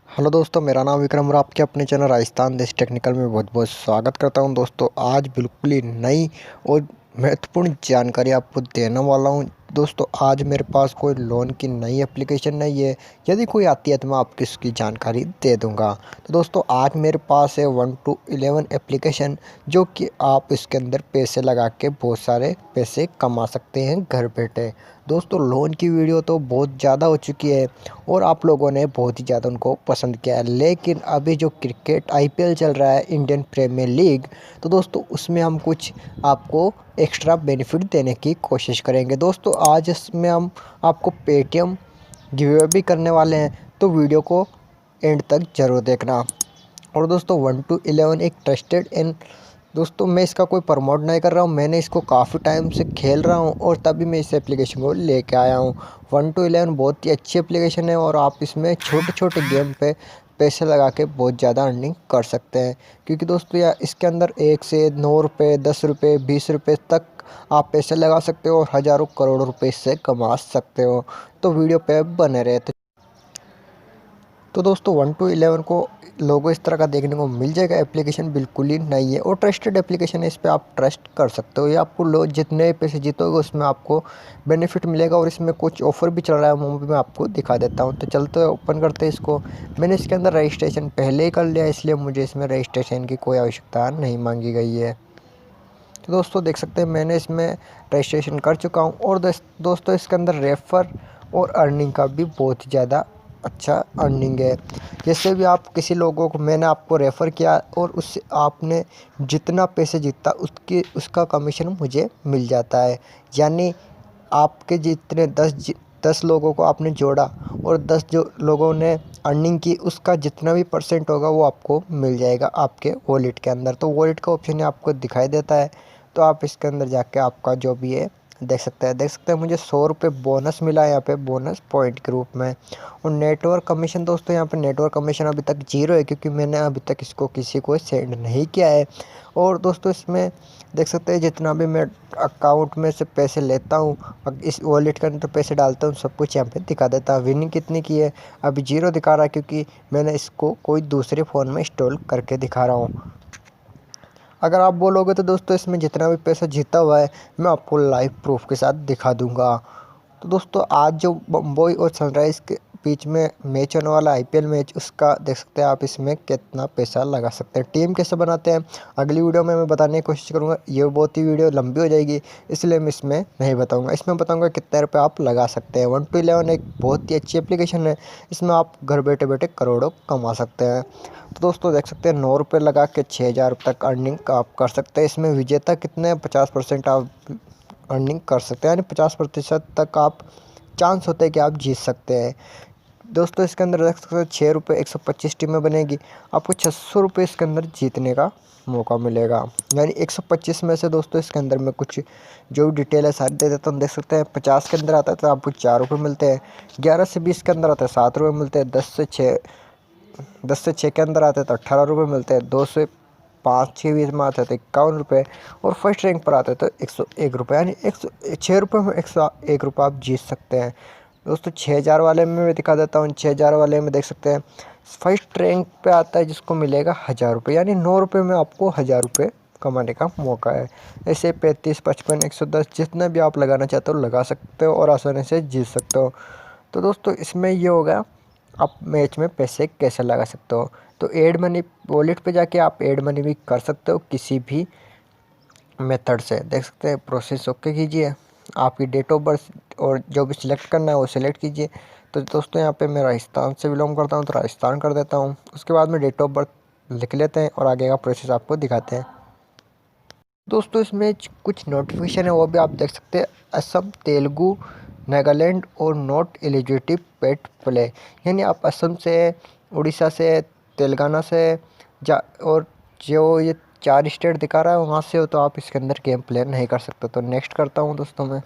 Hello दोस्तों, मेरा नाम विक्रम और आपके अपने चैनल राजस्थान देसी टेक्निकल में बहुत बहुत स्वागत करता हूं। दोस्तों आज बिल्कुल ही नई और महत्वपूर्ण जानकारी आपको देने वाला हूं। दोस्तों आज मेरे पास कोई लोन की नई एप्लीकेशन नहीं है। यदि कोई आती है तो मैं आपको इसकी जानकारी दे दूंगा। तो दोस्तों आज मेरे पास है 1 to 11 एप्लीकेशन, जो कि आप इसके अंदर पैसे लगा के बहुत सारे पैसे कमा सकते हैं घर बैठे। दोस्तों लोन की वीडियो तो बहुत ज़्यादा हो चुकी है और आप लोगों ने बहुत ही ज़्यादा उनको पसंद किया है, लेकिन अभी जो क्रिकेट आईपीएल चल रहा है, इंडियन प्रीमियर लीग, तो दोस्तों उसमें हम कुछ आपको एक्स्ट्रा बेनिफिट देने की कोशिश करेंगे। दोस्तों आज इसमें हम आपको पेटीएम गिव अवे भी करने वाले हैं, तो वीडियो को एंड तक ज़रूर देखना। और दोस्तों 1 to 11 एक ट्रस्टेड एंड दोस्तों मैं इसका कोई प्रमोट नहीं कर रहा हूँ, मैंने इसको काफ़ी टाइम से खेल रहा हूँ और तभी मैं इस एप्लीकेशन को लेके आया हूँ। 1 to 11 बहुत ही अच्छी एप्लीकेशन है और आप इसमें छोटे छोटे गेम पे पैसे लगा के बहुत ज़्यादा अर्निंग कर सकते हैं। क्योंकि दोस्तों यार इसके अंदर 1 से 9 रुपये, 10 रुपये, 20 रुपये तक आप पैसे लगा सकते हो और हज़ारों करोड़ों रुपये इससे कमा सकते हो। तो वीडियो पे बने रहे। तो दोस्तों 1 to 11 को लोगो इस तरह का देखने को मिल जाएगा। एप्लीकेशन बिल्कुल ही नई है और ट्रस्टेड एप्लीकेशन है, इस पर आप ट्रस्ट कर सकते हो। ये आपको जितने पैसे जीतोगे उसमें आपको बेनिफिट मिलेगा और इसमें कुछ ऑफर भी चल रहा है, वो भी मैं आपको दिखा देता हूँ। तो चलते ओपन करते हैं इसको। मैंने इसके अंदर रजिस्ट्रेशन पहले ही कर लिया, इसलिए मुझे इसमें रजिस्ट्रेशन की कोई आवश्यकता नहीं मांगी गई है। तो दोस्तों देख सकते हैं मैंने इसमें रजिस्ट्रेशन कर चुका हूँ। और दोस्तों इसके अंदर रेफ़र और अर्निंग का भी बहुत ही ज़्यादा अच्छा अर्निंग है। जैसे भी आप किसी लोगों को, मैंने आपको रेफ़र किया और उससे आपने जितना पैसे जीता उसका कमीशन मुझे मिल जाता है। यानी आपके जितने 10 लोगों को आपने जोड़ा और 10 जो लोगों ने अर्निंग की, उसका जितना भी परसेंट होगा वो आपको मिल जाएगा आपके वॉलेट के अंदर। तो वॉलेट का ऑप्शन आपको दिखाई देता है, तो आप इसके अंदर जाके आपका जो भी है देख सकते हैं मुझे 100 रुपये बोनस मिला है यहाँ पे, बोनस पॉइंट के रूप में। और नेटवर्क कमीशन दोस्तों यहाँ पे नेटवर्क कमीशन अभी तक 0 है, क्योंकि मैंने अभी तक इसको किसी को सेंड नहीं किया है। और दोस्तों इसमें देख सकते हैं जितना भी मैं अकाउंट में से पैसे लेता हूँ, इस वॉलेट के अंदर पैसे डालता हूँ, सब कुछ यहाँ पे दिखा देता है। विनिंग कितनी की है अभी 0 दिखा रहा है, क्योंकि मैंने इसको कोई दूसरे फ़ोन में इंस्टॉल करके दिखा रहा हूँ। अगर आप बोलोगे तो दोस्तों इसमें जितना भी पैसा जीता हुआ है मैं आपको लाइव प्रूफ के साथ दिखा दूंगा। तो दोस्तों आज जो बम्बई और सनराइज़ के बीच में मैच होने वाला आईपीएल मैच, उसका देख सकते हैं आप इसमें कितना पैसा लगा सकते हैं। टीम कैसे बनाते हैं अगली वीडियो में मैं बताने की कोशिश करूंगा, ये बहुत ही वीडियो लंबी हो जाएगी, इसलिए मैं इसमें नहीं बताऊंगा। इसमें बताऊंगा कितने रुपये आप लगा सकते हैं। 1 to 11 एक बहुत ही अच्छी एप्लीकेशन है, इसमें आप घर बैठे बैठे करोड़ों कमा सकते हैं। तो दोस्तों देख सकते हैं 9 रुपये लगा के 6,000 तक अर्निंग आप कर सकते हैं। इसमें विजेता कितने 50% आप अर्निंग कर सकते हैं, यानी 50% तक आप चांस होते हैं कि आप जीत सकते हैं। दोस्तों इसके अंदर देख सकते हैं 6 रुपये 125 टीमें बनेगी, आपको 600 रुपये इसके अंदर जीतने का मौका मिलेगा। यानी 125 में से दोस्तों इसके अंदर मैं कुछ जो डिटेल है सारी दे देता हूँ। देख सकते हैं 50 के अंदर आता है तो आपको 4 रुपये मिलते हैं, 11 से 20 के अंदर आता है 7 रुपये मिलते हैं, 10 से 6 के अंदर आते हैं तो 18 रुपये मिलते हैं, 2 से 5 6 बीच में आते हैं तो 51 रुपये, और फर्स्ट रैंक पर आते हैं तो 101 रुपये। यानी 6 रुपये में 101 रुपये आप जीत सकते हैं। दोस्तों 6,000 वाले में मैं दिखा देता हूँ। 6,000 वाले में देख सकते हैं फर्स्ट रैंक पे आता है जिसको मिलेगा 1,000 रुपये, यानी 9 रुपये में आपको 1,000 रुपये कमाने का मौका है। ऐसे 35, 55, 110 जितना भी आप लगाना चाहते हो लगा सकते हो और आसानी से जीत सकते हो। तो दोस्तों इसमें ये हो गया आप मैच में पैसे कैसे लगा सकते हो। तो एड मनी वॉलेट पे जाके आप एड मनी भी कर सकते हो किसी भी मेथड से। देख सकते हैं प्रोसेस ओके कीजिए, आपकी डेट ऑफ बर्थ और जो भी सिलेक्ट करना है वो सिलेक्ट कीजिए। तो दोस्तों यहाँ पे मैं राजस्थान से बिलोंग करता हूँ तो राजस्थान कर देता हूँ। उसके बाद में डेट ऑफ बर्थ लिख लेते हैं और आगे का प्रोसेस आपको दिखाते हैं। दोस्तों इसमें कुछ नोटिफिकेशन है वो भी आप देख सकते हैं। असम, तेलुगु, नागालैंड और नॉट एलिजिटिव पेट प्ले, यानी आप असम से, उड़ीसा से, तेलंगाना से और जो ये 4 स्टेट दिखा रहा है वहाँ से हो तो आप इसके अंदर गेम प्ले नहीं कर सकते। तो नेक्स्ट करता हूँ दोस्तों मैं।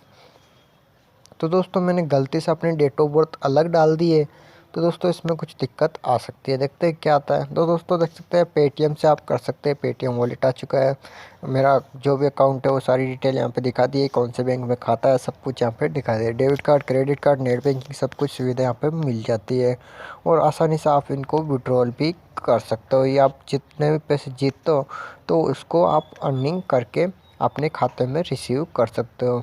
तो दोस्तों मैंने गलती से अपनी डेट ऑफ बर्थ अलग डाल दी है, तो दोस्तों इसमें कुछ दिक्कत आ सकती है, देखते हैं क्या आता है। तो दोस्तों देख सकते हैं पेटीएम से आप कर सकते हैं, पेटीएम वॉलेट आ चुका है। मेरा जो भी अकाउंट है वो सारी डिटेल यहाँ पे दिखा दी है, कौन से बैंक में खाता है सब कुछ यहाँ पे दिखा दिया। Debit card, credit card, net banking सब कुछ सुविधा यहाँ पे मिल जाती है और आसानी से आप इनको विड्रॉल भी कर सकते हो। या आप जितने भी पैसे जीतते हो तो उसको आप अर्निंग करके अपने खाते में रिसीव कर सकते हो।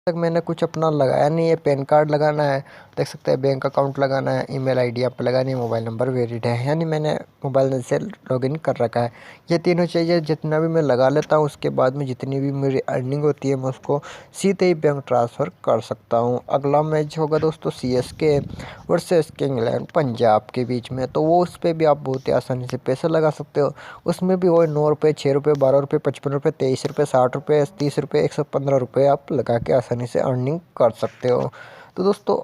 तक मैंने कुछ अपना लगाया नहीं है, पैन कार्ड लगाना है, देख सकते हैं बैंक अकाउंट लगाना है, ईमेल आईडी आप लगानी है, मोबाइल नंबर वैलिड है, यानी मैंने मोबाइल से लॉगिन कर रखा है। ये तीनों चीज़ें जितना भी मैं लगा लेता हूँ उसके बाद में जितनी भी मेरी अर्निंग होती है मैं उसको सीधे ही बैंक ट्रांसफ़र कर सकता हूँ। अगला मैच होगा दोस्तों CSK वर्सेस इंग्लैंड पंजाब के बीच में, तो वो उस पर भी आप बहुत ही आसानी से पैसे लगा सकते हो। उसमें भी वही 9 रुपये, 6 रुपये, 12 रुपये, 55 रुपये, 23 रुपये, 60 रुपये, 30 रुपये, 115 रुपये आप लगा के आसानी से अर्निंग कर सकते हो। तो दोस्तों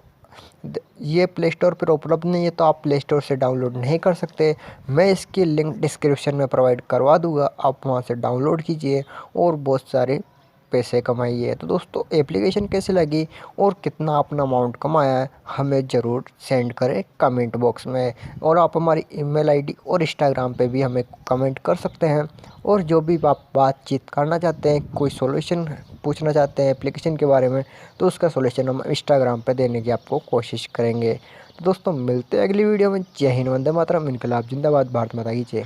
ये प्ले स्टोर पर उपलब्ध नहीं है तो आप प्ले स्टोर से डाउनलोड नहीं कर सकते। मैं इसकी लिंक डिस्क्रिप्शन में प्रोवाइड करवा दूंगा, आप वहां से डाउनलोड कीजिए और बहुत सारे पैसे कमाइए। तो दोस्तों एप्लीकेशन कैसी लगी और कितना अपना अमाउंट कमाया है हमें ज़रूर सेंड करें कमेंट बॉक्स में, और आप हमारी ईमेल आईडी और इंस्टाग्राम पे भी हमें कमेंट कर सकते हैं। और जो भी आप बातचीत करना चाहते हैं, कोई सॉल्यूशन पूछना चाहते हैं एप्लीकेशन के बारे में, तो उसका सॉल्यूशन हम इंस्टाग्राम पे देने की आपको कोशिश करेंगे। तो दोस्तों मिलते हैं अगली वीडियो में। जय हिंद, वंदे मातरम, इनकलाब जिंदाबाद, भारत माता की जय।